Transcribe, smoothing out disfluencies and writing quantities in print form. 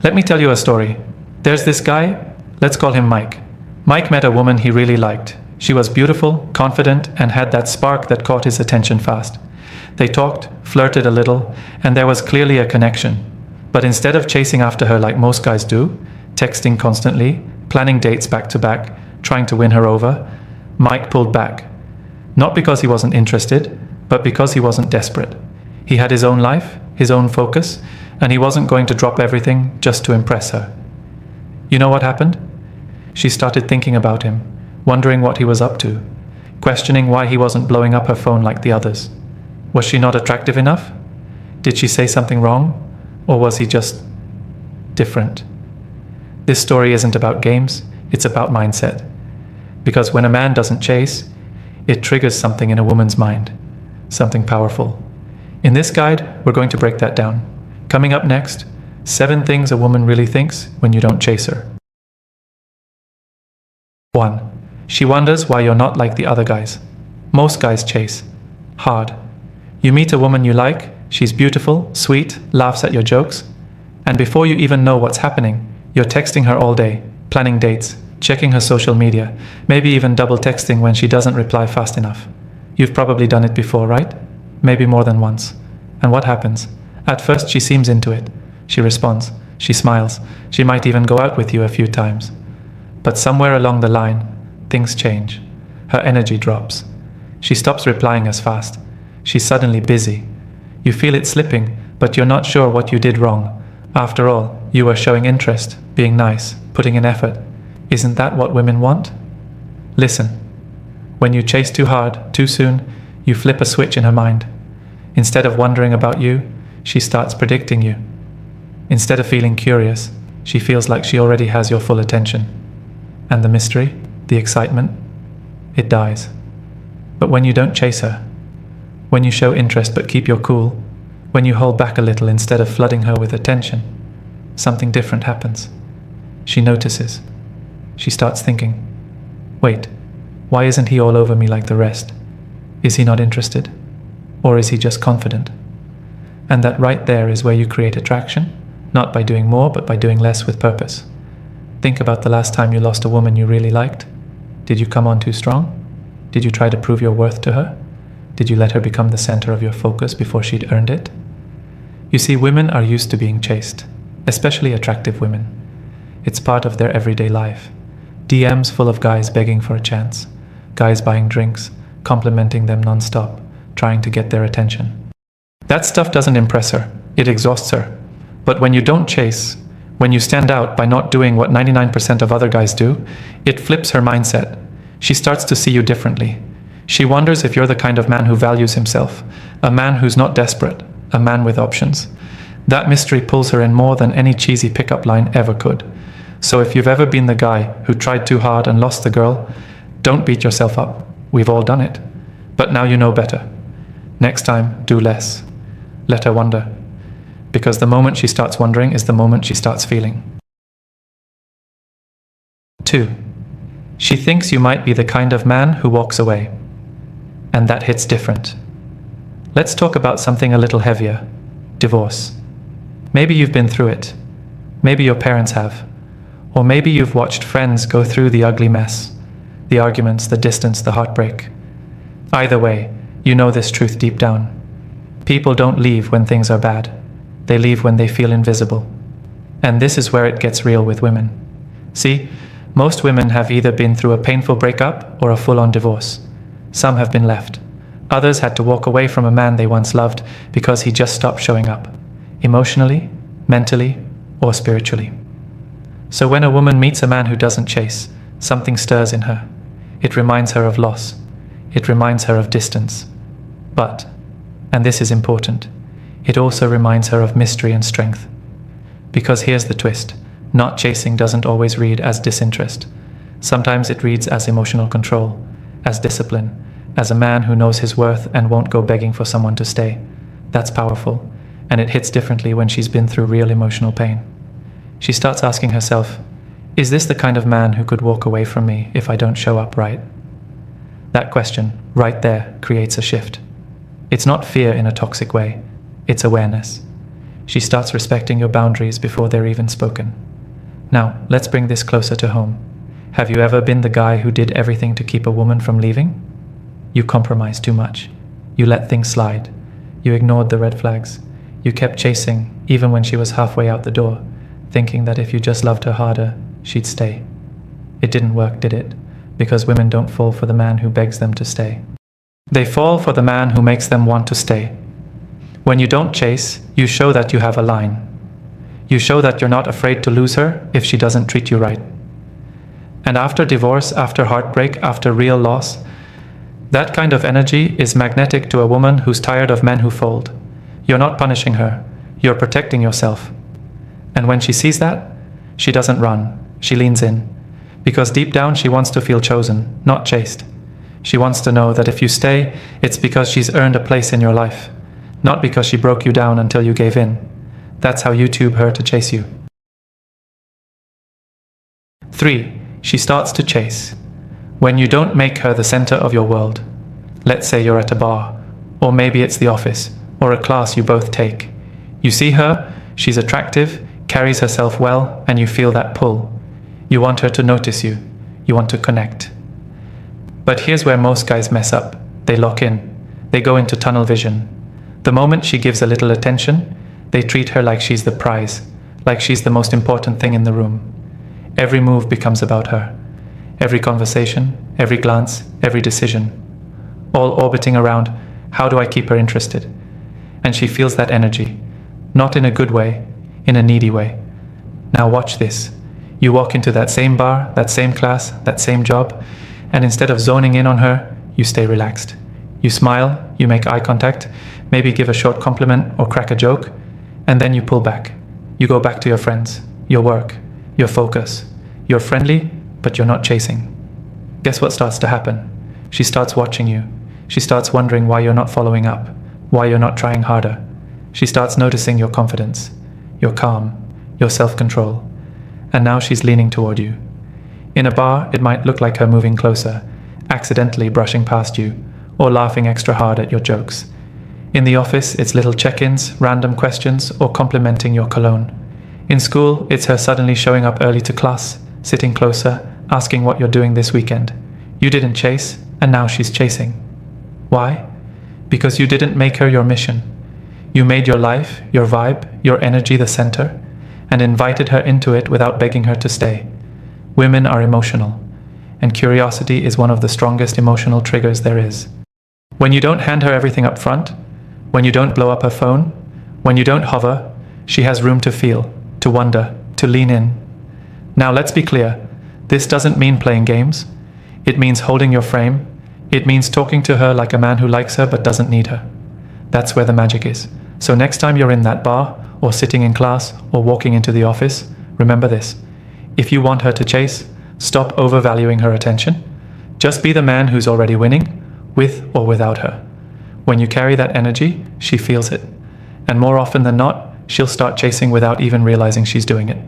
Let me tell you a story. There's this guy, let's call him Mike. Mike met a woman he really liked. She was beautiful, confident, and had that spark that caught his attention fast. They talked, flirted a little, and there was clearly a connection. But instead of chasing after her like most guys do, texting constantly, planning dates back to back, trying to win her over, Mike pulled back. Not because he wasn't interested, but because he wasn't desperate. He had his own life, his own focus, and he wasn't going to drop everything just to impress her. You know what happened? She started thinking about him, wondering what he was up to, questioning why he wasn't blowing up her phone like the others. Was she not attractive enough? Did she say something wrong? Or was he just different? This story isn't about games, it's about mindset. Because when a man doesn't chase, it triggers something in a woman's mind, something powerful. In this guide, we're going to break that down. Coming up next, 7 things a woman really thinks when you don't chase her. 1. She wonders why you're not like the other guys. Most guys chase. Hard. You meet a woman you like, she's beautiful, sweet, laughs at your jokes, and before you even know what's happening, you're texting her all day, planning dates, checking her social media, maybe even double texting when she doesn't reply fast enough. You've probably done it before, right? Maybe more than once. And what happens? At first she seems into it. She responds. She smiles. She might even go out with you a few times. But somewhere along the line, things change. Her energy drops. She stops replying as fast. She's suddenly busy. You feel it slipping, but you're not sure what you did wrong. After all, you were showing interest, being nice, putting in effort. Isn't that what women want? Listen. When you chase too hard, too soon, you flip a switch in her mind. Instead of wondering about you, she starts predicting you. Instead of feeling curious, she feels like she already has your full attention. And the mystery, the excitement, it dies. But when you don't chase her, when you show interest but keep your cool, when you hold back a little instead of flooding her with attention, something different happens. She notices. She starts thinking, wait, why isn't he all over me like the rest? Is he not interested? Or is he just confident? And that right there is where you create attraction, not by doing more, but by doing less with purpose. Think about the last time you lost a woman you really liked. Did you come on too strong? Did you try to prove your worth to her? Did you let her become the center of your focus before she'd earned it? You see, women are used to being chased, especially attractive women. It's part of their everyday life. DMs full of guys begging for a chance, guys buying drinks, complimenting them non-stop, trying to get their attention. That stuff doesn't impress her, it exhausts her. But when you don't chase, when you stand out by not doing what 99% of other guys do, it flips her mindset. She starts to see you differently. She wonders if you're the kind of man who values himself, a man who's not desperate, a man with options. That mystery pulls her in more than any cheesy pickup line ever could. So if you've ever been the guy who tried too hard and lost the girl, don't beat yourself up. We've all done it. But now you know better. Next time, do less. Let her wonder. Because the moment she starts wondering is the moment she starts feeling. 2. She thinks you might be the kind of man who walks away. And that hits different. Let's talk about something a little heavier. Divorce. Maybe you've been through it. Maybe your parents have. Or maybe you've watched friends go through the ugly mess. The arguments, the distance, the heartbreak. Either way, you know this truth deep down. People don't leave when things are bad. They leave when they feel invisible. And this is where it gets real with women. See, most women have either been through a painful breakup or a full-on divorce. Some have been left. Others had to walk away from a man they once loved because he just stopped showing up, emotionally, mentally, or spiritually. So when a woman meets a man who doesn't chase, something stirs in her. It reminds her of loss. It reminds her of distance. But, and this is important, it also reminds her of mystery and strength. Because here's the twist, not chasing doesn't always read as disinterest. Sometimes it reads as emotional control, as discipline, as a man who knows his worth and won't go begging for someone to stay. That's powerful, and it hits differently when she's been through real emotional pain. She starts asking herself, is this the kind of man who could walk away from me if I don't show up right? That question, right there, creates a shift. It's not fear in a toxic way, it's awareness. She starts respecting your boundaries before they're even spoken. Now, let's bring this closer to home. Have you ever been the guy who did everything to keep a woman from leaving? You compromised too much. You let things slide. You ignored the red flags. You kept chasing, even when she was halfway out the door, thinking that if you just loved her harder, she'd stay. It didn't work, did it? Because women don't fall for the man who begs them to stay. They fall for the man who makes them want to stay. When you don't chase, you show that you have a line. You show that you're not afraid to lose her if she doesn't treat you right. And after divorce, after heartbreak, after real loss, that kind of energy is magnetic to a woman who's tired of men who fold. You're not punishing her, you're protecting yourself. And when she sees that, she doesn't run, she leans in. Because deep down she wants to feel chosen, not chased. She wants to know that if you stay, it's because she's earned a place in your life, not because she broke you down until you gave in. That's how you tube her to chase you. 3. She starts to chase. When you don't make her the center of your world. Let's say you're at a bar, or maybe it's the office, or a class you both take. You see her, she's attractive, carries herself well, and you feel that pull. You want her to notice you. You want to connect. But here's where most guys mess up. They lock in. They go into tunnel vision. The moment she gives a little attention, they treat her like she's the prize, like she's the most important thing in the room. Every move becomes about her. Every conversation, every glance, every decision. All orbiting around, how do I keep her interested? And she feels that energy. Not in a good way, in a needy way. Now watch this. You walk into that same bar, that same class, that same job, and instead of zoning in on her, you stay relaxed. You smile, you make eye contact, maybe give a short compliment or crack a joke, and then you pull back. You go back to your friends, your work, your focus. You're friendly, but you're not chasing. Guess what starts to happen? She starts watching you. She starts wondering why you're not following up, why you're not trying harder. She starts noticing your confidence, your calm, your self-control. And now she's leaning toward you. In a bar, it might look like her moving closer, accidentally brushing past you, or laughing extra hard at your jokes. In the office, it's little check-ins, random questions, or complimenting your cologne. In school, it's her suddenly showing up early to class, sitting closer, asking what you're doing this weekend. You didn't chase, and now she's chasing. Why? Because you didn't make her your mission. You made your life, your vibe, your energy the center, and invited her into it without begging her to stay. Women are emotional, and curiosity is one of the strongest emotional triggers there is. When you don't hand her everything up front, when you don't blow up her phone, when you don't hover, she has room to feel, to wonder, to lean in. Now let's be clear, this doesn't mean playing games. It means holding your frame. It means talking to her like a man who likes her but doesn't need her. That's where the magic is. So next time you're in that bar, or sitting in class, or walking into the office, remember this. If you want her to chase, stop overvaluing her attention. Just be the man who's already winning, with or without her. When you carry that energy, she feels it. And more often than not, she'll start chasing without even realizing she's doing it.